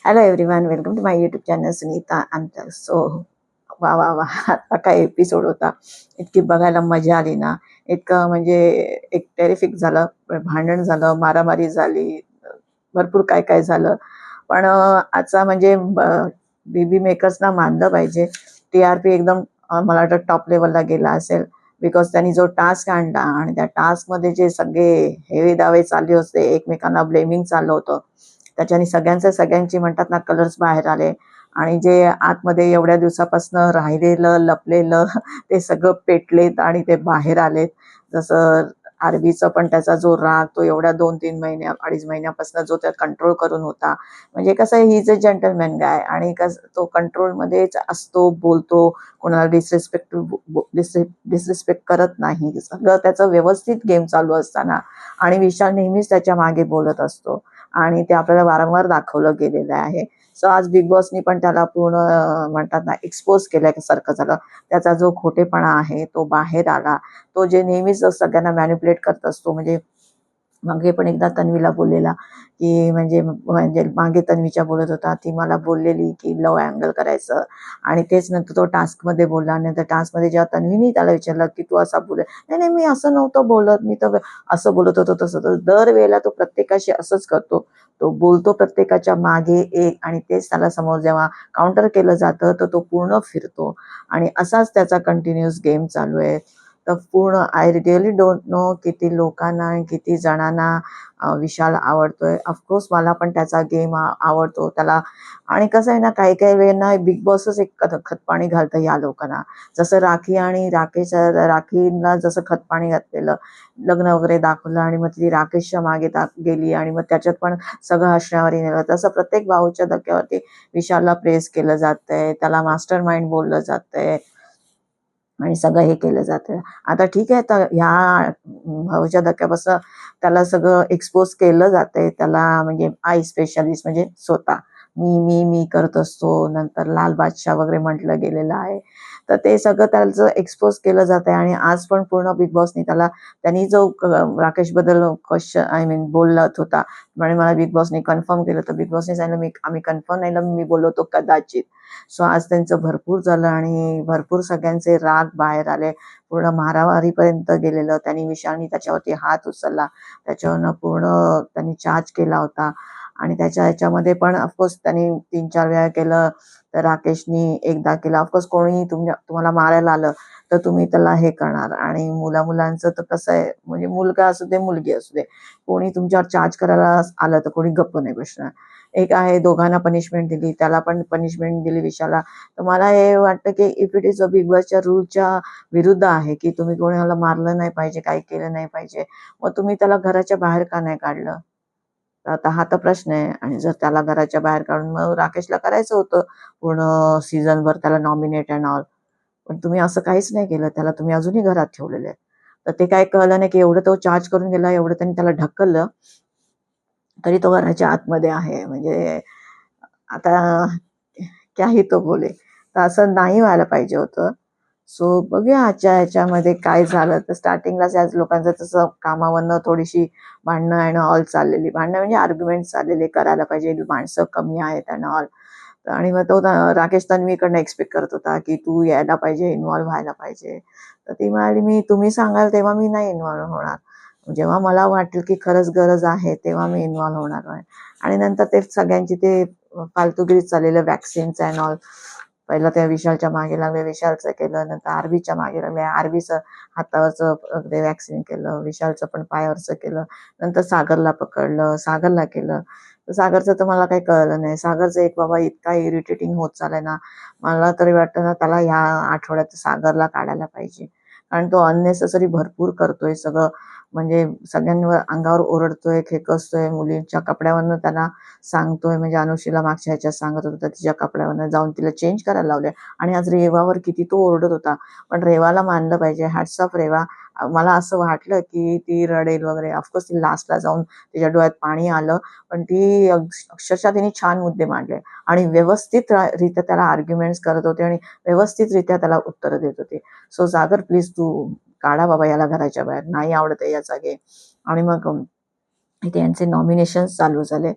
Hello everyone, welcome to my YouTube channel Sunita Antar. So वा वा वा, आता काय एपिसोड होता. इतकी बघायला मजा आली ना. इतकं म्हणजे एक टेरिफिक झालं, भांडण झालं, मारामारी झाली, भरपूर काय काय झालं. पण आजचा म्हणजे बीबी मेकर्सना मानलं पाहिजे. TRP एकदम मला वाटतं टॉप लेवलला गेला असेल. बिकॉज त्यांनी जो टास्क आणला आणि त्या टास्कमध्ये जे सगळे हेवे दावे चालले होते, एकमेकांना ब्लेमिंग चाललं होतं, त्याच्याने सगळ्यांची म्हणतात ना कलर्स बाहेर आले. आणि जे आतमध्ये एवढ्या दिवसापासून राहिलेलं लपलेलं ते सगळं पेटलेत आणि ते बाहेर आलेत. जसं आरबीचं पण त्याचा जो राग तो एवढ्या 2-3 महिन्या 2.5 महिन्यापासून जो त्या कंट्रोल करून होता. म्हणजे कसं ही इज अ जेंटलमॅन गाय आणि तो कंट्रोलमध्येच असतो, बोलतो, कोणाला डिसरिस्पेक्ट करत नाही. सगळं त्याचं व्यवस्थित गेम चालू असताना आणि विशाल नेहमीच त्याच्या मागे बोलत असतो आणि ते आपल्याला वारंवार दाखवलं गेलेलं आहे. सो आज बिग बॉसनी पण त्याला पूर्ण म्हणतात ना एक्सपोज केल्यासारखं झालं. त्याचा जो खोटेपणा आहे तो बाहेर आला. तो जे नेहमीच सगळ्यांना मॅनिप्युलेट करत असतो. म्हणजे मागे पण एकदा तन्वीला बोललेला की म्हणजे म्हणजे मागे तन्वीच्या बोलत होता, ती मला बोललेली की लव्ह अँगल करायचं आणि तेच नंतर तो टास्कमध्ये बोलला. नंतर टास्कमध्ये जेव्हा तन्वीनी त्याला विचारलं की तू असा बोल, नाही नाही मी असं नव्हतं बोलत, मी तर असं बोलत होतो तसं. तर दरवेळेला तो प्रत्येकाशी असंच करतो. तो बोलतो प्रत्येकाच्या मागे एक आणि तेच त्याला समोर जेव्हा काउंटर केलं जातं तर तो पूर्ण फिरतो आणि असाच त्याचा कंटिन्युअस गेम चालू आहे. तर पूर्ण आय रिअली डोंट नो किती लोकांना किती जणांना विशाल आवडतोय. ऑफकोर्स मला पण त्याचा गेम आवडतो त्याला. आणि कसं आहे ना, काही काही वेळेला बिग बॉसच एक खतपाणी घालतं या लोकांना. जसं राखी आणि राखीला जसं खतपाणी घातलेलं, लग्न वगैरे दाखवलं आणि मग ती राकेशच्या मागे गेली आणि मग त्याच्यात पण सगळं हसण्यावरी नेलं. तसं प्रत्येक भाऊच्या धक्क्यावरती विशालला प्रेस केलं जातंय, त्याला मास्टर माइंड बोललं जातंय आणि सगळं हे केलं जातं. आता ठीक आहे, तर ह्या भाऊच्या धक्क्यापासून त्याला सगळं एक्सपोज केलं जातंय. त्याला म्हणजे आय स्पेशालिस्ट म्हणजे स्वतः मी करत असतो. नंतर लाल बादशाह वगैरे म्हटलं गेलेलं आहे. तर ते सगळं त्याचं एक्सपोज केलं जातंय आणि आज पण पूर्ण बिग बॉसनी त्यांनी जो राकेशबद्दल क्वेश्चन आय मीन बोलत होता, म्हणजे मला बिग बॉसने कन्फर्म केलं. तर बिग बॉसने सांगितलं आम्ही कन्फर्म नाही, मी बोललो होतो कदाचित. सो आज त्यांचं भरपूर झालं आणि भरपूर सगळ्यांचे राग बाहेर आले. पूर्ण मारामारीपर्यंत गेलेलं. त्यांनी विशालनी त्याच्यावरती हात उचलला, त्याच्यावरनं पूर्ण त्यांनी चार्ज केला होता आणि ह्याच्यामध्ये पण ऑफकोर्स त्यांनी 3-4 वेळा केलं. तर राकेशनी एकदा केलं. ऑफकोर्स कोणीही तुम्हाला मारायला आलं तर तुम्ही त्याला हे करणार. आणि मुलांचं तर कसं आहे, म्हणजे मुलगा असू दे मुलगी असू दे, कोणी तुमच्यावर चार्ज करायला आलं तर कोणी गप्प नाही बसणार. एक आहे दोघांना पनिशमेंट दिली, त्याला पण पनिशमेंट दिली विशाला. तर मला हे वाटतं की if it is a big बॉसच्या रूलच्या विरुद्ध आहे की तुम्ही कोणाला मारलं नाही पाहिजे, काही केलं नाही पाहिजे. मग तुम्ही त्याला घराच्या बाहेर का नाही काढलं? तर आता हा तर प्रश्न आहे. आणि जर त्याला घराच्या बाहेर काढून मग राकेशला करायचं होतं पूर्ण सीझनभर त्याला नॉमिनेट अँड ऑल. पण तुम्ही असं काहीच नाही केलं. त्याला तुम्ही अजूनही घरात ठेवलेलं आहे. तर ते काय कळलं नाही की एवढं तो चार्ज करून गेला, एवढं त्यांनी त्याला ढकललं, तरी तो घराच्या आतमध्ये आहे. म्हणजे आता क्याही तो बोले. तर असं नाही व्हायला पाहिजे होतं. सो बघूया आजच्या ह्याच्यामध्ये काय झालं. तर स्टार्टिंगलाच याच लोकांचं तसं कामावरनं थोडीशी भांडणं अँड ऑल चाललेली. भांडणं म्हणजे आर्ग्युमेंट चाललेले, करायला पाहिजे, माणसं कमी आहेत अँड ऑल. आणि मग तो राकेश तन्वीकडनं एक्सपेक्ट करत होता की तू यायला पाहिजे, इन्व्हॉल्व्ह व्हायला पाहिजे. तर ती म्हणाली तुम्ही सांगाल तेव्हा मी नाही इन्व्हॉल्व्ह होणार. जेव्हा मला वाटेल की खरंच गरज आहे तेव्हा मी इन्व्हॉल्व्ह होणार आहे. आणि नंतर ते सगळ्यांची ते फालतूगिरी चाललेलं वॅक्सिनचं अँड ऑल. पहिलं त्या विशालच्या मागे लागले, विशालचं केलं. नंतर आरबीच्या मागे लागले, आरबीचं हातावरचं ते वॅक्सिन केलं. विशालचं पण पायावरचं केलं. नंतर सागरला पकडलं, सागरला केलं. तर सागरचं तर मला काही कळलं नाही. सागरचं एक बाबा इतका इरिटेटिंग होत चाललाय ना, मला तरी वाटतं ना त्याला ह्या आठवड्यात सागरला काढायला पाहिजे. कारण तो अननेसेसरी भरपूर करतोय सगळं. म्हणजे सगळ्यांवर अंगावर ओरडतोय, खेकसतोय, मुलींच्या कपड्यावरनं त्यांना सांगतोय. म्हणजे अनुषीला मागच्या ह्याच्यात सांगत होता तिच्या कपड्यावरनं जाऊन तिला चेंज करायला लावले. आणि आज रेवावर किती तो ओरडत होता. पण रेवाला मानलं पाहिजे, हॅट्स ऑफ रेवा. मला असं वाटलं की ती रडेल वगैरे. ऑफकोर्स ती लास्टला जाऊन तिच्या डोळ्यात पाणी आलं. पण ती अक्षरशः तिने छान मुद्दे मांडले आणि व्यवस्थित रित्या त्याला आर्ग्युमेंट्स करत होते आणि व्यवस्थितरित्या त्याला उत्तरं देत होते. सो सागर प्लीज तू काढा बाबा याला घराच्या बाहेर, नाही आवडत आहे याचा गेम. आणि मग इथे यांचे नॉमिनेशन्स चालू झाले.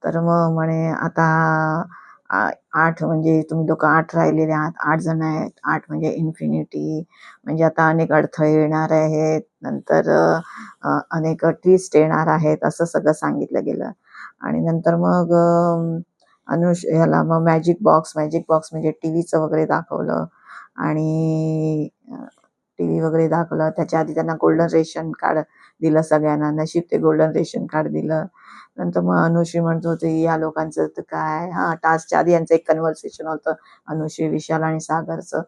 तर मग म्हणे आता 8 म्हणजे तुम्ही लोक 8 राहिलेले आहात, 8 जण आहेत, 8 म्हणजे इन्फिनिटी, म्हणजे आता अनेक अडथळे येणार आहेत, नंतर अनेक ट्विस्ट येणार आहेत, असं सगळं सांगितलं गेलं. आणि नंतर मग ह्याला मग मॅजिक बॉक्स म्हणजे टीव्हीचं वगैरे दाखवलं. आणि टीव्ही वगैरे दाखवलं. त्याच्या आधी त्यांना गोल्डन रेशन कार्ड दिलं सगळ्यांना. नशीब ते गोल्डन रेशन कार्ड दिलं. नंतर मग अनुश्री म्हणत होती, या लोकांचं तर काय, हा टास्कच्या आधी यांचं एक कन्व्हर्सेशन होतं अनुश्री, विशाल आणि सागरचं.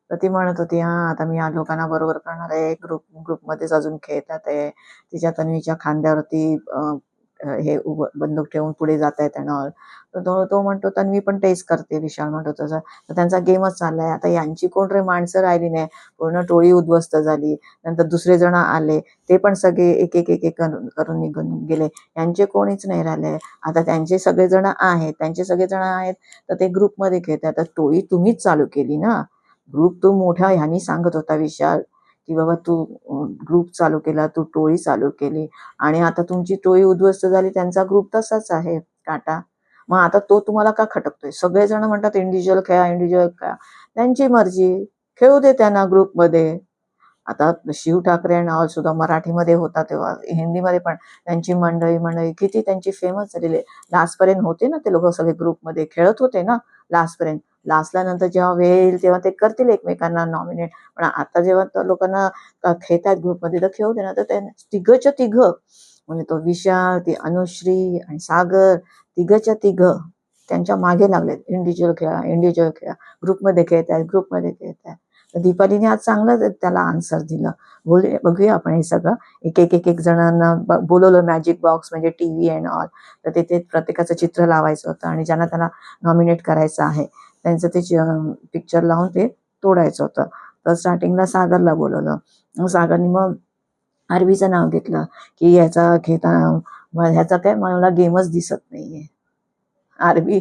तर ती म्हणत होती, हा आता मी या लोकांना बरोबर करणार आहे, ग्रुपमध्येच अजून खेळतात आहे. तिच्या तन्वीच्या खांद्यावरती बंदूक ठेवून पुढे जात आहे त्यांना. तर तो म्हणतो तन्वी पण तेच करते, विशाल म्हणतो तसं. तर त्यांचा गेमच चाललाय. आता यांची कोण रे माणसं राहिली नाही, पूर्ण टोळी उद्ध्वस्त झाली. नंतर दुसरे जण आले, ते पण सगळे एक एक एक एक करून निघून गेले. यांचे कोणीच नाही राहिले. आता त्यांचे सगळेजण आहेत, तर ते ग्रुपमध्ये खेळतात. तर टोळी तुम्हीच चालू केली ना. ग्रुप तो मोठा ह्यानी सांगत होता विशाल, की बाबा तू ग्रुप चालू केला, तू टोळी चालू केली, आणि आता तुमची टोळी उद्ध्वस्त झाली. त्यांचा ग्रुप तसाच आहे काटा. मग आता तो तुम्हाला का खटकतोय? सगळेजण म्हणतात इंडिव्हिज्युअल खेळा, इंडिव्हिज्युअल खेळा. त्यांची मर्जी, खेळू दे त्यांना ग्रुपमध्ये. आता शिव ठाकरे आणि ऑल सुद्धा मराठीमध्ये होता तेव्हा, हिंदीमध्ये पण त्यांची मंडळी किती त्यांची फेमस झालेली. लास्टपर्यंत होते ना ते लोक सगळे ग्रुपमध्ये खेळत होते ना लास्टपर्यंत. लास्टला नंतर जेव्हा वेळ येईल तेव्हा ते करतील एकमेकांना नॉमिनेट. पण आता जेव्हा लोकांना खेळतात ग्रुपमध्ये, तर खेळू दे ना. तर तिघच्या तिघ म्हणजे तो विशाल, ती अनुश्री आणि सागर, तिघच्या तिघ त्यांच्या मागे लागलेत, इंडिव्हिज्युअल खेळा, इंडिव्हिज्युअल खेळा, ग्रुपमध्ये खेळतायत. तर दीपालीने आज चांगलं त्याला आन्सर दिलं. बघूया आपण हे सगळं. एक जणांना बोलवलं मॅजिक बॉक्स म्हणजे टीव्ही अँड ऑल. तर तिथे प्रत्येकाचं चित्र लावायचं होतं, आणि ज्यांना त्यांना नॉमिनेट करायचं आहे त्यांचं ते पिक्चर लावून ते तोडायचं होतं. तर स्टार्टिंगला सागरला बोलवलं. सागरनी मग आरवीचं नाव घेतलं, की ह्याचा ह्याचा काय मला गेमच दिसत नाहीये. आरवी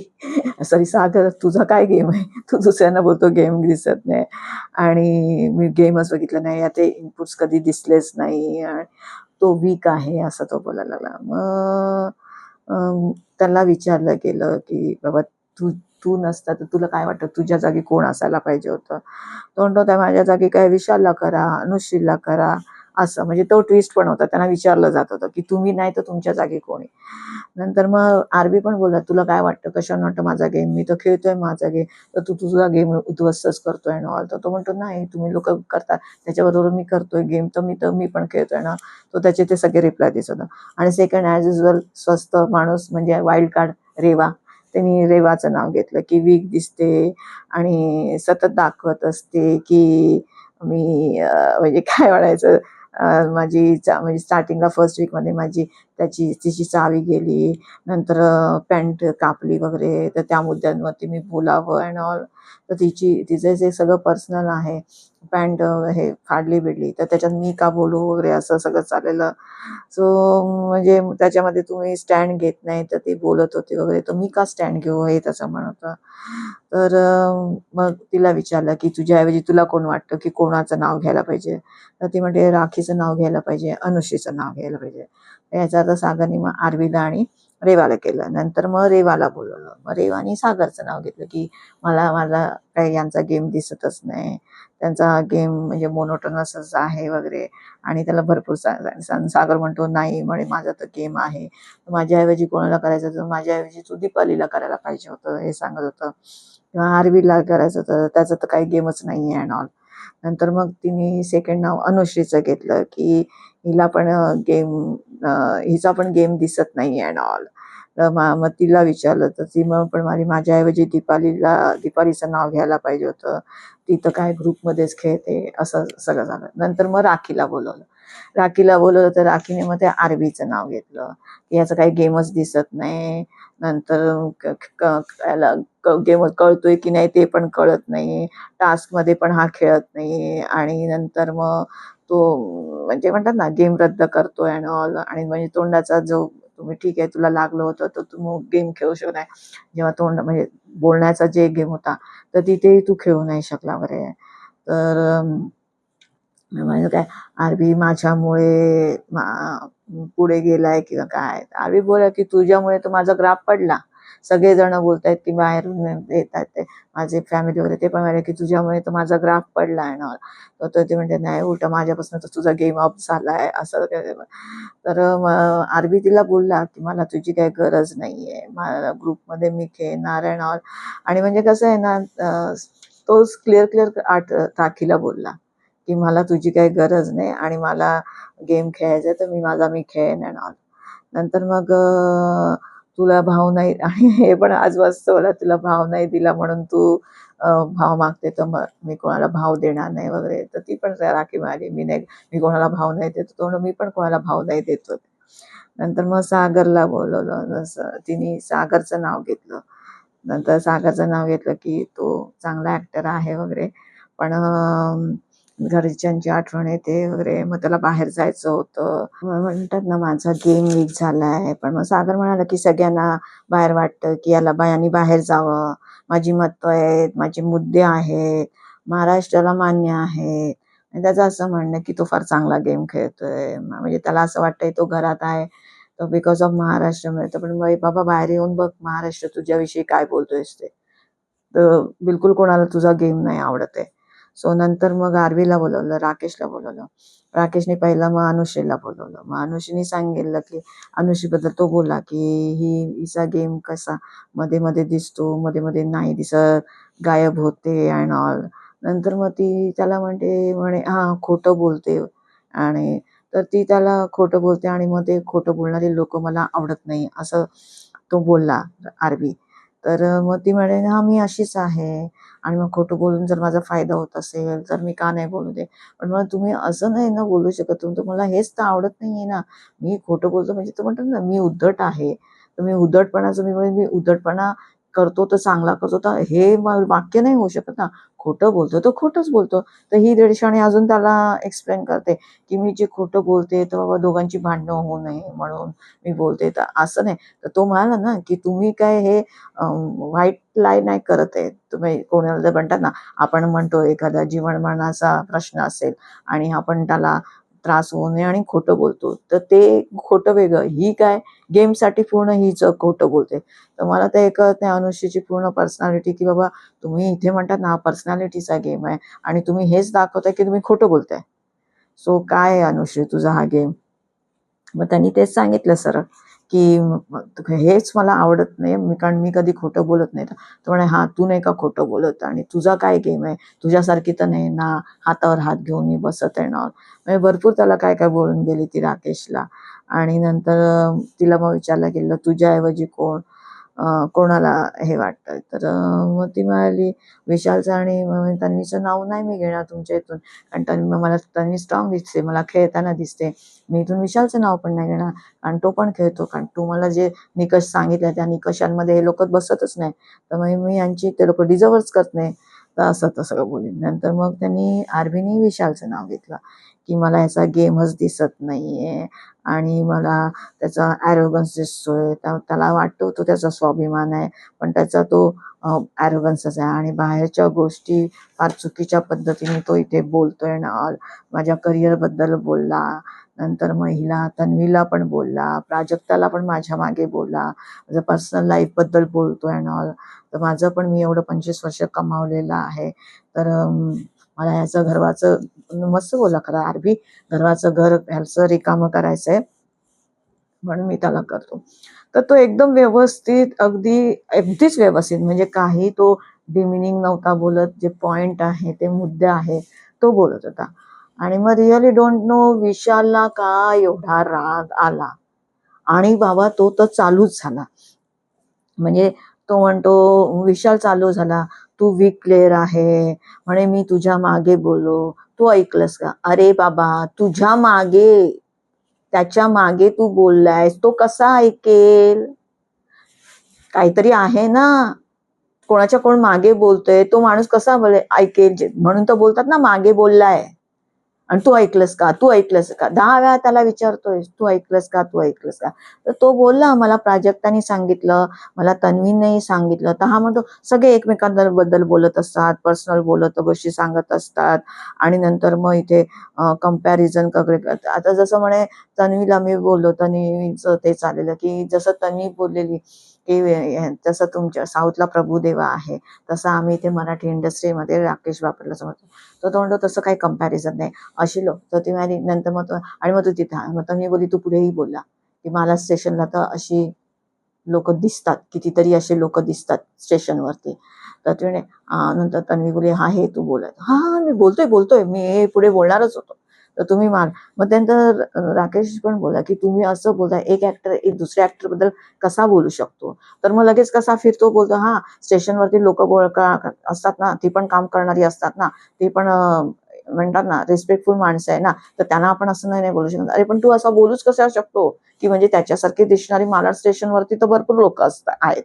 सॉरी सागर, तुझा काय गेम आहे? तू दुसऱ्यांना बोलतो गेम दिसत नाही, आणि मी गेमच बघितलं नाही, याचे इनपुट्स कधी दिसलेच नाही, आणि तो वीक आहे असं तो बोलायला लागला. मग त्याला विचारलं गेलं की बाबा तू तू नसता तर तुला काय वाटतं तुझ्या जागी कोण असायला पाहिजे होतं? तो म्हणतो त्या माझ्या जागी काय विशालला करा, अनुश्रीला करा, असं. म्हणजे तो ट्विस्ट पण होता, त्यांना विचारलं जात होतं की तुम्ही नाही तर तुमच्या जागी कोणी. नंतर मग आरबी पण बोलला, तुला काय वाटतं कशानं वाटतं माझा गेम, मी तर खेळतोय माझा गेम, तर तू तुझा गेम उद्ध्वस्तच करतोय ना. तर तो म्हणतो नाही, तुम्ही लोक करता त्याच्याबरोबर मी करतोय गेम, तर मी पण खेळतोय ना. तो त्याचे ते सगळे रिप्लाय दिसत होता. आणि सेकंड ॲज युजल स्वस्त माणूस म्हणजे वाईल्ड कार्ड रेवा, त्यांनी रेवाचं नाव घेतलं की वीक दिसते आणि सतत दाखवत असते की मी म्हणजे काय म्हणायचं, म्हणजे स्टार्टिंगला फर्स्ट वीकमध्ये तिची चावी गेली, नंतर पॅन्ट कापली वगैरे, तर त्या मुद्द्यांवरती मी बोलावं अँड ऑल. तर तिचं जे सगळं पर्सनल आहे, पॅन्ट हे फाडली बिडली, तर त्याच्यात मी का बोलू वगैरे असं सगळं चाललेलं. सो म्हणजे त्याच्यामध्ये तुम्ही स्टँड घेत नाही, तर ती बोलत होती वगैरे, तर मी का स्टँड घेऊ हे त्याचं म्हणत होतं. तर मग तिला विचारलं की तुझ्याऐवजी तुला कोण वाटतं की कोणाचं नाव घ्यायला पाहिजे? तर ती म्हणते राखीचं नाव घ्यायला पाहिजे, अनुश्रीचं नाव घ्यायला पाहिजे. याचा अर्थ सागरनी मग आरवीला आणि रेवाला केलं. नंतर मग रेवाला बोलवलं. मग रेवानी सागरचं नाव घेतलं की मला काही यांचा गेम दिसतच नाही, त्यांचा गेम म्हणजे मोनोटोनसच आहे वगैरे. आणि त्याला भरपूर सागर म्हणतो नाही म्हणे माझा तर गेम आहे, माझ्याऐवजी कोणाला करायचं, तर माझ्याऐवजी तू दीपालीला करायला पाहिजे होतं हे सांगत होतं, किंवा आरवीला करायचं होतं, त्याचं तर काही गेमच नाही आहे अँड ऑल. नंतर मग तिने सेकंड नाव अनुश्रीचं घेतलं की हिला पण हिचा पण गेम दिसत नाही अँड ऑल. तर मग तिला विचारलं, तर ती मग पण माझ्याऐवजी दीपालीचं नाव घ्यायला पाहिजे होतं, ती तर काय ग्रुपमध्येच खेळते, असं सगळं झालं. नंतर मग राखीला बोलवलं तर राखीने मग त्या आरवीचं नाव घेतलं की याचं काही गेमच दिसत नाही. नंतर गेम कळतोय की नाही ते पण कळत नाही, टास्कमध्ये पण हा खेळत नाही, आणि नंतर मग तो म्हणजे म्हणतात ना गेम रद्द करतोय अँड ऑल. आणि म्हणजे तोंडाचा जो तुम्ही ठीक आहे तुला लागलं होतं तर तू गेम खेळू शकत नाही, जेव्हा तोंड म्हणजे बोलण्याचा जे गेम होता तर तिथेही तू खेळू नाही शकला बरे. तर म्हणजे काय, आरबी माझ्यामुळे पुढे गेलाय किंवा काय. आरबी बोला की तुझ्यामुळे तर माझा ग्राफ पडला. सगळेजण बोलतायत की बाहेरून येतात ते माझे फॅमिली वगैरे, ते पण म्हणाले की तुझ्यामुळे तर माझा ग्राफ पडलाय ना. तर ते म्हणते नाही, उलट माझ्यापासून तर तुझा गेम अप झालाय असं. तर आरबी तिला बोलला की मला तुझी काही गरज नाहीये, मला ग्रुपमध्ये मी खेळणार आहे ना. आणि म्हणजे कसं आहे ना, तोच क्लिअर क्लिअर राखीला बोलला की मला तुझी काही गरज नाही आणि मला गेम खेळायचा तर मी खेळेन अँड ऑल. नंतर मग तुला भाव नाही आणि हे पण आज मस्त बोला, तुला भाव नाही दिला म्हणून तू भाव मागते, तर मग मी कोणाला भाव देणार नाही वगैरे. तर ती पण राखी म्हणाली मी कोणाला भाव नाही देत, तो मी पण कोणाला भाव नाही देतो. नंतर मग सागरला बोलवलं, जसं तिने सागरचं नाव घेतलं. नंतर सागरचं नाव घेतलं की तो चांगला ऍक्टर आहे वगैरे, पण घरच्यांची आठवण येते वगैरे. मग त्याला बाहेर जायचं होतं. म्हणतात ना माझा गेम वीक झालाय. पण मग सागर म्हणाला की सगळ्यांना बाहेर वाटतं की याला बायांनी बाहेर जावं, माझी मतं आहेत, माझे मुद्दे आहेत, महाराष्ट्राला मान्य आहेत. आणि त्याचं असं म्हणणं की तो फार चांगला गेम खेळतोय, म्हणजे त्याला असं वाटतंय तो घरात आहे तर बिकॉज ऑफ महाराष्ट्र मिळतं. पण बाबा बाहेर येऊन बघ महाराष्ट्र तुझ्याविषयी काय बोलतोयस ते. तर बिलकुल कोणाला तुझा गेम नाही आवडत आहे. सो नंतर मग आरवीला बोलवलं, राकेशला बोलवलं. राकेशने पहिला मग अनुश्रीला बोलवलं. मग अनुश्रीने सांगितलं की अनुश्रीबद्दल तो बोला की हिचा गेम कसा मध्ये मध्ये दिसतो, मध्ये मध्ये नाही दिसत, गायब होते अँड ऑल. नंतर मग ती त्याला म्हणे हा खोटं बोलते. आणि तर ती त्याला खोटं बोलते आणि मग ते खोटं बोलणारे लोक मला आवडत नाही असं तो बोलला आरवी. तर मग ती म्हणे हा मी अशीच आहे आणि मग खोटं बोलून जर माझा फायदा होत असेल तर मी का नाही बोलू दे. पण मग तुम्ही असं नाही ना बोलू शकत, तुम्हाला हेच तर आवडत नाहीये ना. मी खोटं बोलतो म्हणजे तो म्हणतात ना मी उद्धट आहे, तर मी उद्धटपणाचं मी उद्धटपणा करतो तर चांगला करतो, तर हे वाक्य नाही होऊ शकत ना. खोटं बोलतो तर खोटंच बोलतो. तर ही दीडशाने अजून त्याला एक्सप्लेन करते की मी जे खोटं बोलते तर बाबा दोघांची भांडणं होऊ नये म्हणून मी बोलते, तर असं नाही. तर तो म्हणाला ना की तुम्ही काय हे व्हाईट लाय नाही करत आहे तुम्ही. कोणाला म्हणतात ना, आपण म्हणतो एखादा जीवन मरणाचा प्रश्न असेल आणि आपण त्याला त्रास होऊ नये आणि खोटं बोलतो, तर ते खोटं वेगळं, ही काय गेमसाठी पूर्ण हीच खोटं बोलते. तर मला ते कळत नाही अनुष्यची पूर्ण पर्सनॅलिटी, की बाबा तुम्ही इथे म्हणतात ना पर्सनॅलिटीचा गेम आहे आणि तुम्ही हेच दाखवताय की तुम्ही खोटं बोलताय. सो काय आहे अनुश्री तुझा हा गेम. मग त्यांनी तेच सांगितलं सरळ की हेच मला आवडत नाही, कारण मी कधी खोटं बोलत नाही. तर म्हणे हा तू नाही का खोटं बोलत आणि तुझा काय गेम आहे, तुझ्यासारखी तर नाही ना हातावर हात घेऊन मी बसत आहे ना. म्हणजे भरपूर त्याला काय काय बोलून गेली ती राकेशला. आणि नंतर तिला मग विचारलं गेलं तुझ्याऐवजी कोणाला हे वाटतं. तर मग ती म्हणाली विशालचं आणि तन्वीचं नाव नाही मी घेणार तुमच्या इथून, कारण मला तन्वी स्ट्रॉंग दिसते, मला खेळताना दिसते. मी इथून विशालचं नाव पण नाही घेणार कारण तो पण खेळतो, कारण तू मला जे निकष सांगितले त्या निकषांमध्ये हे लोक बसतच नाही, तर मग मी यांची ते लोक डिझर्वच करत नाही. तर असं तसं बोलली. नंतर मग त्यांनी आरबीने विशालचं नाव घेतलं की मला याचा गेमच दिसत नाहीये आणि मला त्याचा ॲरोगन्स दिसतोय, त्याला वाटतो तो त्याचा स्वाभिमान आहे, पण त्याचा तो ॲरोगन्सच आहे आणि बाहेरच्या गोष्टी फार चुकीच्या पद्धतीने तो इथे बोलतोय ना. माझ्या करिअरबद्दल बोलला, नंतर महिला तन्वीला पण बोलला, प्राजक्ताला पण माझ्या मागे बोलला, माझं पर्सनल लाईफबद्दल बोलतोय ना. तर माझं पण मी एवढं 25 वर्ष कमावलेलं आहे, तर मला ह्याचं घरवाचं मस्त बोलला खरं आरबी, घरवाचं घर ह्याचं रिकामं करायचंय म्हणून मी त्याला करतो. तर तो एकदम व्यवस्थित अगदीच व्यवस्थित, म्हणजे काही तो डिमिनिंग नव्हता बोलत. जे पॉइंट आहे ते मुद्दे आहे तो बोलत होता. आणि मग रिअली डोंट नो विशालला का एवढा राग आला. आणि बाबा तो तर चालूच झाला. म्हणजे तो म्हणतो विशाल चालू झाला, तू वीक प्लेअर आहे म्हणे, मी तुझ्या मागे बोलो, तू ऐकलंस का. अरे बाबा तुझ्या मागे, त्याच्या मागे तू बोललायस, तो कसा ऐकेल. काहीतरी आहे ना, कोणाच्या कोण मागे बोलतोय तो माणूस कसा ऐकेल. म्हणून तर बोलतात ना मागे बोललाय. आणि तू ऐकलंस का, तू ऐकलंस का, 10 वेळा त्याला विचारतोय, तू ऐकलंस का, तू ऐकलंस का. तर तो बोलला, मला प्राजक्तानी सांगितलं, मला तन्वीने सांगितलं. तर हा म्हणतो सगळे एकमेकांबद्दल बोलत असतात, पर्सनल बोलत गोष्टी सांगत असतात. आणि नंतर मग इथे कम्पॅरिझन करतात. आता जसं म्हणे तन्वीला मी बोललो, तन्वीचं ते चाललेलं की जसं तन्वी बोललेली की जसं तुमच्या साऊथला प्रभुदेवा आहे तसं आम्ही इथे मराठी इंडस्ट्रीमध्ये राकेश बापटला समजतो. तर तो म्हणतो तसं काही कम्पॅरिझन नाही, अशी लोक. तर ती म्हणाली नंतर मग आणि मग तू तिथे मग तन्वी बोलली तू पुढेही बोलला की मला स्टेशनला तर अशी लोक दिसतात, कितीतरी असे लोक दिसतात स्टेशनवरती. तर ती म्हणे नंतर तन्वी बोलली हा हे तू बोलत, हा हा मी बोलतोय बोलतोय मी हे पुढे बोलणारच होतो, तर तुम्ही मार. मग त्यानंतर राकेश पण बोला की तुम्ही असं बोलताय, एक ऍक्टर एक दुसऱ्या ऍक्टर बद्दल कसा बोलू शकतो. तर मग लगेच कसा फिरतो बोलतो, हा स्टेशनवरती लोक असतात ना, ती पण काम करणारी असतात ना, ती पण म्हणतात ना रिस्पेक्टफुल माणसं आहे ना, तर त्यांना आपण असं नाही बोलू शकत. अरे पण तू असा बोलूच कसा शकतो की म्हणजे त्याच्यासारखी दिसणारी मालाड स्टेशनवरती तर भरपूर लोक असतात आहेत.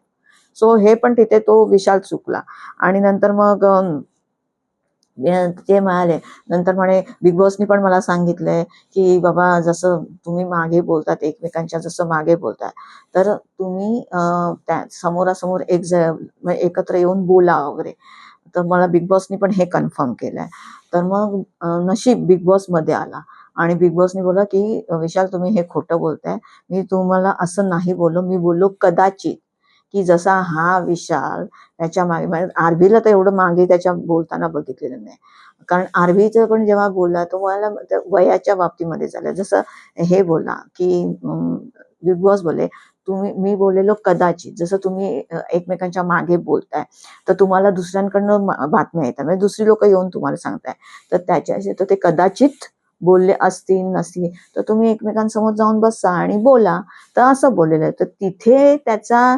सो हे पण तिथे तो विशाल चुकला. आणि नंतर मग ते म्हणाले, नंतर म्हणे बिग बॉसनी पण मला सांगितलंय की बाबा जसं तुम्ही मागे बोलतात एकमेकांच्या, जसं मागे बोलताय तर तुम्ही त्या समोरासमोर एकत्र येऊन बोला वगैरे. तर मला बिग बॉसनी पण हे कन्फर्म केलंय. तर मग नशीब बिग बॉस मध्ये आला आणि बिग बॉसनी बोलला की विशाल तुम्ही हे खोटं बोलताय, मी तुम्हाला असं नाही बोललो, मी बोललो कदाचित. की जसा हा विशाल त्याच्या मागे आरबीला तर एवढं मागे त्याच्या बोलताना बघितलेलं नाही. कारण आरबीचं पण जेव्हा बोलला तो मला वयाच्या बाबतीमध्ये झालं, जसं हे बोला की बिग बॉस बोले तुम्ही, मी बोललेलो कदाचित, जसं तुम्ही एकमेकांच्या मागे बोलताय तर तुम्हाला दुसऱ्यांकडनं बातम्या येतात, म्हणजे दुसरी लोक येऊन तुम्हाला सांगताय, तर त्याच्याशी तर ते कदाचित बोलले असतील नसतील, तर तुम्ही एकमेकांसमोर जाऊन बसा आणि बोला. तर असं बोललेलं आहे. तर तिथे त्याचा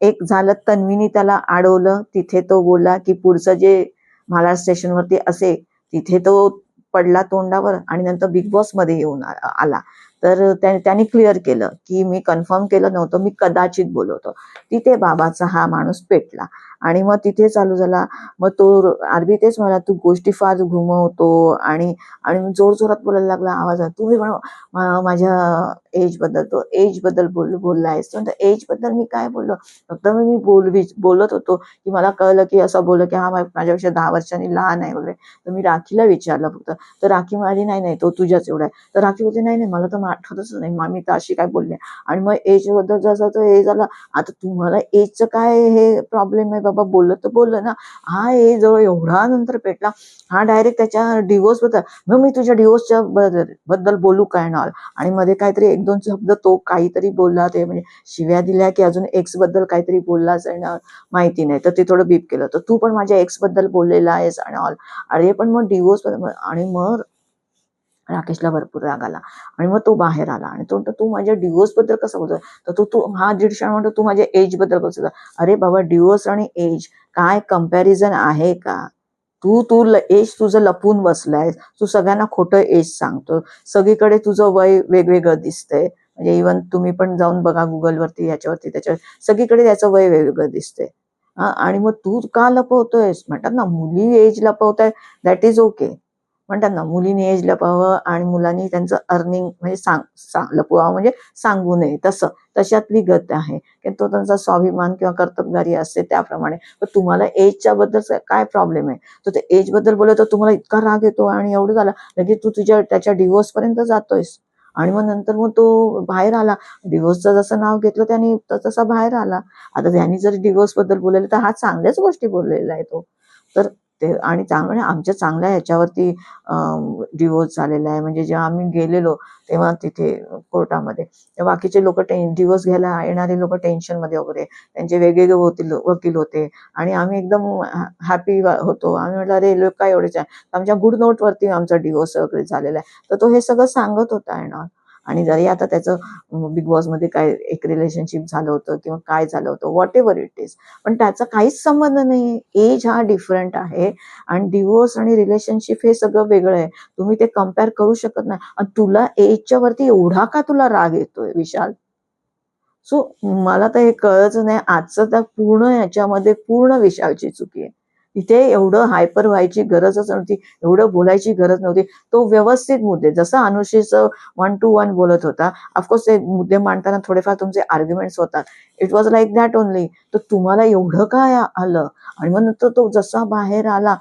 एक झालं, तन्वीनी त्याला अडवलं, तिथे तो बोलला की पुढचं जे मालाड स्टेशनवरती असे तिथे तो पडला तोंडावर आणि नंतर बिग बॉस मध्ये येऊन आला. तर त्यांनी क्लिअर केलं की मी कन्फर्म केलं नव्हतं, मी कदाचित बोलवतो. तिथे बाबाचा हा माणूस पेटला आणि मग तिथे चालू झाला. मग तो आरबी तेच म्हणा तू गोष्टी फार घुमवतो आणि आणि जोरजोरात बोलायला लागला आवाजात. तुम्ही पण माझ्या एज बद्दल, तो एज बद्दल बोललायस. एज बद्दल मी काय बोललो, फक्त मी बोलत होतो की मला कळलं की असं बोललं की हा माझ्यापेक्षा 10 वर्षांनी लहान आहे वगैरे. तर मी राखीला विचारलं फक्त, तर राखी म्हणाली नाही नाही तो तुझ्याच एवढा आहे. तर राखी बोलते नाही नाही मला तर आठवतच नाही, मी तर अशी काय बोलले. आणि मग एज बद्दल जसं तो हे झालं, आता तुम्हाला एजचं काय हे प्रॉब्लेम आहे बाबा, बोललं तर बोललं ना. हा एज जवळ एवढा नंतर पेटला, हा डायरेक्ट त्याच्या डिवोर्स बद्दल, मग मी तुझ्या डिवोर्सच्या बद्दल बोलू काय ना. आणि मध्ये काहीतरी 1-2 शब्द तो काहीतरी बोलला, ते म्हणजे शिव्या दिल्या की अजून एक्स बद्दल काहीतरी बोललाच आहे ना माहिती नाही, तर ते थोडं बीप केलं. तर तू पण माझ्या एक्स बद्दल बोललेला आहेस आणि ऑल. अरे पण मग डिवोर्स, आणि मग राकेशला भरपूर राग आला आणि मग तो बाहेर आला आणि तो म्हणतो तू माझ्या डिवोर्स बद्दल कसं बोलतोय. तर तू हा दीडशा म्हणतो तू माझ्या एज बद्दल बोलतो. अरे बाबा डिवोर्स आणि एज काय कम्पॅरिझन आहे का. तू तू एज तुझं लपून बसलाय, तू सगळ्यांना खोटं एज सांगतो, सगळीकडे तुझं वय वेगवेगळं दिसतंय. म्हणजे इव्हन तुम्ही पण जाऊन बघा गुगलवरती याच्यावरती त्याच्यावर, सगळीकडे त्याचं वय वेगवेगळं दिसतंय. आणि मग तू का लपवतोयस. म्हणतात ना मुली एज लपवताय, दॅट इज ओके. म्हणतात ना मुलींनी एज लपवावं आणि मुलांनी त्यांचं अर्निंग म्हणजे लपवावं, म्हणजे सांगू नये, तशातली गत आहे की तो त्यांचा स्वाभिमान किंवा कर्तबगारी असते त्याप्रमाणे. पण तुम्हाला एजच्या बद्दल काय प्रॉब्लेम आहे. तो ते एज बद्दल बोलत तर तुम्हाला इतका राग येतो आणि एवढं झालं लगेच तू त्याच्या डिवोर्स पर्यंत जातोयस. आणि मग नंतर मग तो बाहेर आला, डिवोर्सचं जसं नाव घेतलं त्यांनी तसा बाहेर आला. आता त्यांनी जर डिवोर्स बद्दल बोललेलं तर हा चांगल्याच गोष्टी बोललेला आहे तो. तर ते आणि चांगल्या आमच्या चांगल्या ह्याच्यावरती डिवोर्स झालेला आहे. म्हणजे जेव्हा आम्ही गेलेलो तेव्हा तिथे कोर्टामध्ये, तेव्हा बाकीचे लोक डिवोर्स घ्यायला येणारे लोक टेन्शन मध्ये वगैरे, त्यांचे वेगवेगळे वकील होते आणि आम्ही एकदम हॅपी होतो. आम्ही म्हटलं अरे लोक काय एवढेच आहे, आमच्या गुड नोट वरती आमचा डिवोर्स वगैरे झालेला आहे. तर तो हे सगळं सांगत होता येणार. आणि जरी आता त्याचं बिग बॉस मध्ये काय एक रिलेशनशिप झालं होतं किंवा काय झालं होतं, व्हॉट एव्हर इट इज, पण त्याचा काहीच संबंध नाही. एज हा डिफरंट आहे आणि डिवोर्स आणि रिलेशनशिप हे सगळं वेगळं आहे. तुम्ही ते कम्पेअर करू शकत नाही. आणि तुला एजच्या वरती एवढा का तुला राग येतोय विशाल. सो मला तर हे कळच नाही. आजचं तर पूर्ण याच्यामध्ये पूर्ण विशालची चुकी आहे इथे एवढं हायपर व्हायची गरजच नव्हती, एवढं बोलायची गरज नव्हती. तो व्यवस्थित मुद्दे, जसं अनुशीचं 1 to 1 बोलत होता, ऑफकोर्स ते मुद्दे मांडताना थोडेफार तुमचे आर्ग्युमेंट्स होतात. It was like that only. तर तुम्हाला एवढं काय आलं? आणि मग नंतर तो जसा बाहेर आला,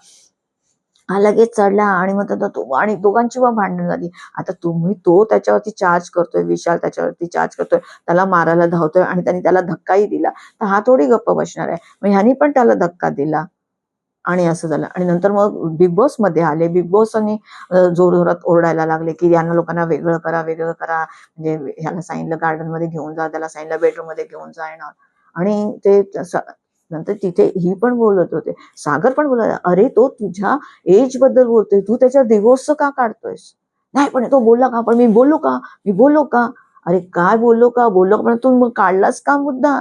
हा लगेच चढला आणि मग त्याचा तो, आणि दोघांची मग भांडण झाली. आता तो त्याच्यावरती चार्ज करतोय, विशाल त्याच्यावरती चार्ज करतोय, त्याला मारायला धावतोय आणि त्यांनी त्याला धक्काही दिला. तर हा थोडी गप्प बसणार आहे. मग ह्यानी पण त्याला धक्का दिला आणि असं झालं. आणि नंतर मग बिग बॉस मध्ये आले. बिग बॉसनी जोरजोरात ओरडायला लागले की यांना लोकांना वेगळं करा, वेगळं करा. म्हणजे ह्याला सांगितलं गार्डन मध्ये घेऊन जा, त्याला सांगितलं बेडरूम मध्ये घेऊन जा येणार. आणि ते नंतर तिथे ही पण बोलत होते, सागर पण बोलला, अरे तो तुझ्या एज बद्दल बोलतोय, तू त्याच्या डिवोर्स का काढतोयस? नाही पण तो बोलला का? पण मी बोललो का? मी बोललो का? अरे काय बोललो का? बोललो का? पण तू मग काढलास का मुद्दा?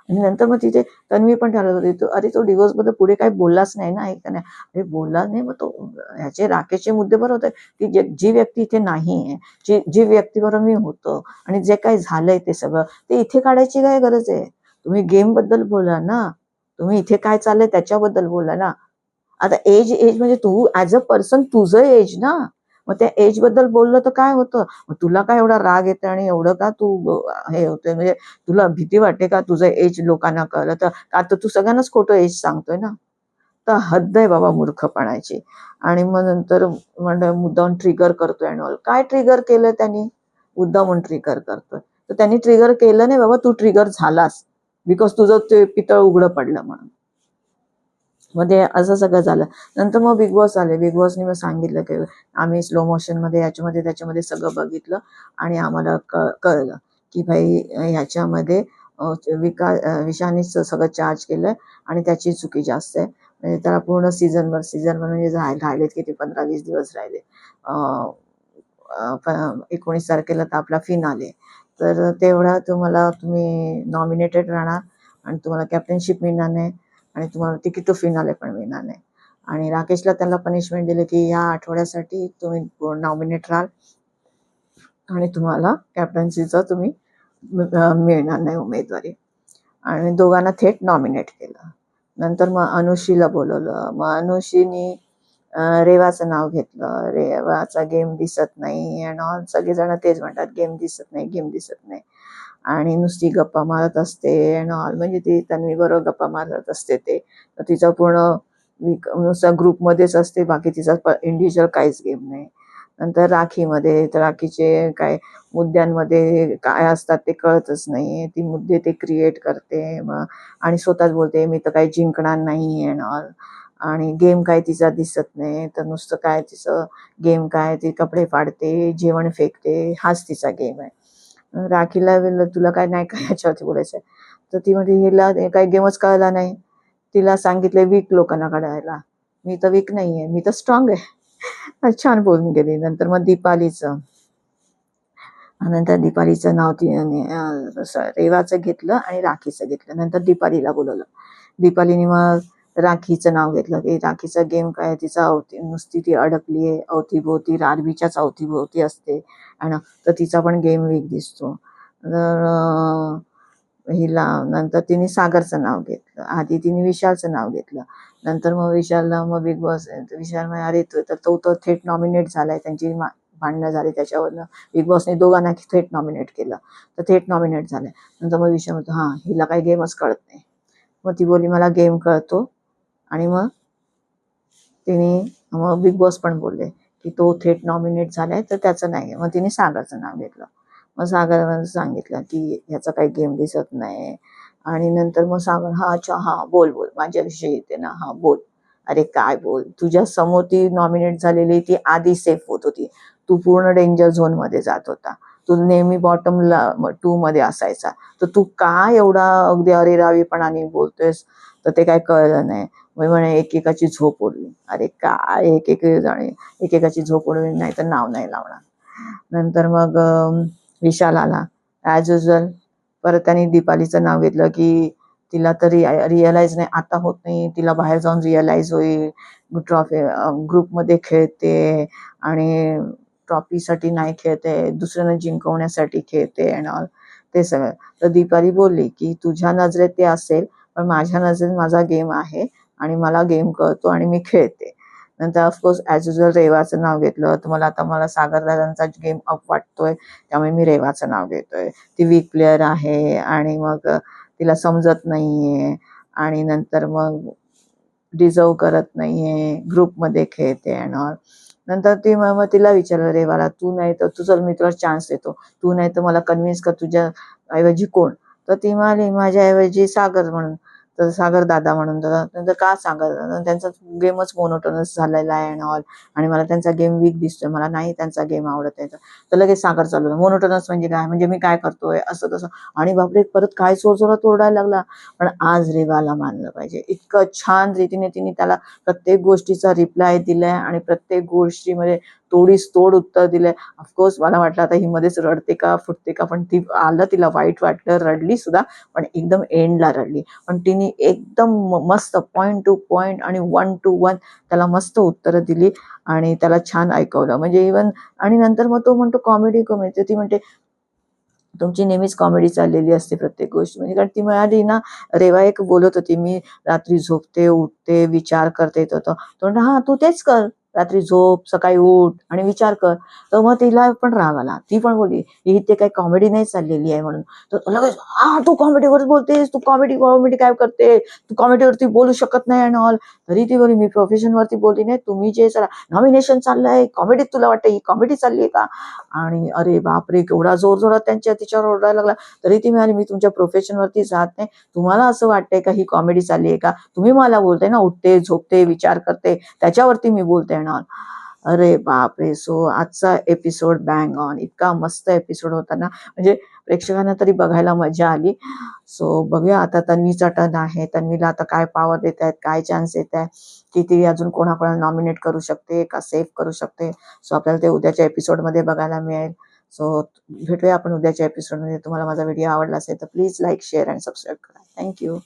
आणि नंतर मग तिथे तन्वी पण ठरवत होती, अरे तो डिवोर्स बद्दल पुढे काही बोललाच नाही ना, ऐका नाही. अरे बोलला नाही, मग तो ह्याचे राकेशचे मुद्दे बरोबर होते की जी व्यक्ती इथे नाहीये, जी व्यक्तीबरोबर मी होतो आणि जे काही झालंय ते सगळं, ते इथे काढायची काय गरज आहे? तुम्ही गेम बद्दल बोला ना, तुम्ही इथे काय चाललंय त्याच्याबद्दल बोला ना. आता एज एज म्हणजे तू ऍज अ पर्सन तुझं एज ना, मग त्या एज बद्दल बोललं तर काय होतं? मग तुला काय एवढा राग येतो आणि एवढं का तू हे होतंय? म्हणजे तुला भीती वाटते का तुझं एज लोकांना कळलं तर? का तर तू सगळ्यांनाच खोटं एज सांगतोय ना. तर हद्द आहे बाबा मूर्खपणाची. आणि मग नंतर म्हणजे मुद्दाम ट्रिगर करतोय आणि काय ट्रिगर केलं त्यांनी? मुद्दामून ट्रिगर करतोय. तर त्यांनी ट्रिगर केलं नाही बाबा, तू ट्रिगर झालास बिकॉज तुझं ते पितळ उघडं पडलं म्हणून. मध्ये असं सगळं झालं. नंतर मग बिग बॉस आले. बिग बॉसने मग सांगितलं की आम्ही स्लो मोशन मध्ये याच्यामध्ये त्याच्यामध्ये सगळं बघितलं आणि आम्हाला कळलं की भाई ह्याच्यामध्ये विशानेच सगळं चार्ज केलंय आणि त्याची चुकी जास्त आहे. म्हणजे त्याला पूर्ण सीझन म्हणजे राहिलेत किती 15-20 दिवस राहिले. 19 तारखेला तर आपला फिनाले. तर तेवढा तुम्ही नॉमिनेटेड राहणार आणि तुम्हाला कॅप्टनशिप मिळणार नाही आणि तुम्हाला तिकीट टू फिनाले पण मिळणार नाही. आणि राकेशला त्याला पनिशमेंट दिले की या आठवड्यासाठी तुम्ही नॉमिनेट राहाल आणि तुम्हाला कॅप्टन्सीचं तुम्ही मिळणार नाही उमेदवारी. आणि दोघांना थेट नॉमिनेट केलं. नंतर मग अनुशीला बोलवलं. मग अनुशीनी रेवाचं नाव घेतलं. रेवाचा गेम दिसत नाही आणि ऑल सगळेजण तेच म्हणतात, गेम दिसत नाही, गेम दिसत नाही. आणि नुसती गप्पा मारत असते अँड ऑल. म्हणजे ती तन्वी बरोबर गप्पा मारत असते ते. तर तिचा पूर्ण नुसता ग्रुपमध्येच असते, बाकी तिचा इंडिव्हिज्युअल काहीच गेम नाही. नंतर राखीमध्ये, तर राखीचे काय मुद्द्यांमध्ये काय असतात ते कळतच नाही. ती मुद्दे ते क्रिएट करते मग आणि स्वतःच बोलते मी तर काही जिंकणार नाही अँड ऑल. आणि गेम काय तिचा दिसत नाही, तर नुसतं काय तिचं गेम काय, ती कपडे फाडते, जेवण फेकते, हाच तिचा गेम आहे. राखीला तुला काय नाही का याच्यावरती बोलायचंय? तर ती म्हणते हिला काही गेमच कळला नाही. तिला सांगितलंय वीक लोकांना काढायला. मी तर वीक नाहीये, मी तर स्ट्रॉंग आहे. छान बोलून गेली. नंतर मग दीपालीचं नाव रेवाचं घेतलं आणि राखीचं घेतलं. नंतर दीपालीला बोलवलं. दीपालीने मग राखीचं नाव घेतलं की राखीचा गेम काय, तिचा नुसती ती अडकली आहे अवतीभोवती, आरबीच्याच अवतीभोवती असते आणि तर तिचा पण गेम वीक दिसतो. तर हिला नंतर तिने सागरचं नाव घेतलं. आधी तिने विशालचं नाव घेतलं. नंतर मग विशालला मग बिग बॉस विशाल म्हणे अरे तो थेट नॉमिनेट झालाय, त्यांची भांडणं झाली त्याच्यावरनं. बिग बॉसने दोघांना थेट नॉमिनेट केलं, तर थेट नॉमिनेट झालंय. नंतर मग विशाल म्हणतो हा हिला काही गेमच कळत नाही. मग ती बोलली मला गेम कळतो. आणि मग मग बिग बॉस पण बोलले की तो थेट नॉमिनेट झालाय तर त्याचं नाही. मग तिने सागरचं नाव घेतलं. मग सागर सांगितलं की ह्याचा काही गेम दिसत नाही. आणि नंतर मग सागर हा अच्छा हा बोल बोल माझ्याविषयी येते ना, हा बोल. अरे काय बोल, तुझ्या समोर ती नॉमिनेट झालेली ती आधी सेफ होत होती, तू पूर्ण डेंजर झोन मध्ये जात होता, तू नेहमी बॉटमला 2 मध्ये असायचा, तर तू का एवढा अगदी अरेरावीपणाने बोलतोयस? तर ते काय कळलं नाही. मग म्हणे एकेकाची झोप उडली. अरे काय एकेकाची झोप उडली नाही तर नाव नाही लावणार. नंतर मग विशाल आला ॲज युजल. परत त्यांनी दीपालीचं नाव घेतलं की तिला तरी रिअलाइज नाही आता होत नाही, तिला बाहेर जाऊन रिअलाइज होईल. ट्रॉफी ग्रुपमध्ये खेळते आणि ट्रॉफीसाठी नाही खेळते, दुसऱ्यांना जिंकवण्यासाठी खेळते अँड ऑल ते सगळं. तर दीपाली बोलली की तुझ्या नजरेत ते असेल पण माझ्या नजरेत माझा गेम आहे आणि मला गेम कळतो आणि मी खेळते. नंतर ऑफकोर्स ॲज युजल रेवाचं नाव घेतलं, तर आता मला सागर दादांचा गेम अप वाटतोय, त्यामुळे मी रेवाचं नाव घेतोय. ती वीक प्लेयर आहे आणि मग तिला समजत नाहीये आणि नंतर मग डिझर्व करत नाहीये, ग्रुपमध्ये खेळते अँड ऑल. नंतर मग तिला विचारलं रेवाला, तू नाही तर तू चल मी तुला चान्स देतो, तू नाही तर मला कन्व्हिन्स कर, तुझ्या ऐवजी कोण? तर ती म्हणाली माझ्या ऐवजी सागर म्हणून. तर सागर दादा म्हणून. तर नंतर का सागर? त्यांचा गेमच मोनोटोनस झालेला आहे अँड ऑल आणि मला त्यांचा गेम वीक दिसतोय, मला नाही त्यांचा गेम आवडत आहे. तर लगेच सागर चालू झाला, मोनोटोनस म्हणजे काय? म्हणजे मी काय करतोय असं तसं. आणि बापरे परत काय जोरजोरात ओरडायला लागला. पण आज रेवाला मानलं पाहिजे, इतकं छान रीतीने तिने त्याला प्रत्येक गोष्टीचा रिप्लाय दिलाय आणि प्रत्येक गोष्टीमध्ये तोडीस तोड उत्तर दिलंय. ऑफकोर्स मला वाटलं आता ही मध्येच रडते का फुटते का, पण ती आलं, तिला वाईट वाटलं, रडली सुद्धा, पण एकदम एंडला रडली. पण तिने एकदम मस्त पॉइंट टू पॉइंट आणि 1 to 1 त्याला मस्त उत्तरं दिली आणि त्याला छान ऐकवलं. म्हणजे इव्हन आणि नंतर मग तो म्हणतो कॉमेडी कॉमेडी, ती म्हणते तुमची नेहमीच कॉमेडी चाललेली असते प्रत्येक गोष्ट. म्हणजे कारण ती म्हणाली ना, रेवा एक बोलत होती, मी रात्री झोपते, उठते, विचार करते. तो म्हणतो हा तू तेच कर, रात्री झोप, सकाळी उठ आणि विचार कर. तर मग तिला पण राग आला, ती पण बोलली ही ते काही कॉमेडी नाही चाललेली आहे म्हणून. तर लगेच हा तू कॉमेडीवर बोलतेस, तू कॉमेडी कॉमेडी काय करते, तू कॉमेडीवरती बोलू शकत नाही अँड ऑल. तरी ती बोली मी प्रोफेशनवरती बोलली नाही, तुम्ही जे नॉमिनेशन चाललंय कॉमेडीत तुला वाटतं ही कॉमेडी चालली आहे का? आणि अरे बापरे केवढा जोर जोरात तिच्यावर ओरडायला लागला. तरी ती म्हणाली मी तुमच्या प्रोफेशनवरती जात नाही, तुम्हाला असं वाटतंय का ही कॉमेडी चालली आहे का? तुम्ही मला बोलताय ना उठते झोपते विचार करते त्याच्यावरती मी बोलते ना. अरे बापरे. सो आजचा एपिसोड बँग ऑन, इतका मस्त एपिसोड होता ना, म्हणजे प्रेक्षकांना तरी बघायला मजा आली. सो बघूया आता तन्वीचा टर्न आहे, तन्वीला आता काय पॉवर देत आहेत, काय चान्स देत आहे, की ती अजून कोणाकोणाला नॉमिनेट करू शकते का सेव्ह करू शकते. सो आपल्याला ते उद्याच्या एपिसोडमध्ये बघायला मिळेल. सो भेटूया आपण उद्याच्या एपिसोडमध्ये. तुम्हाला माझा व्हिडिओ आवडला असेल तर please like share and subscribe करा. थँक्यू.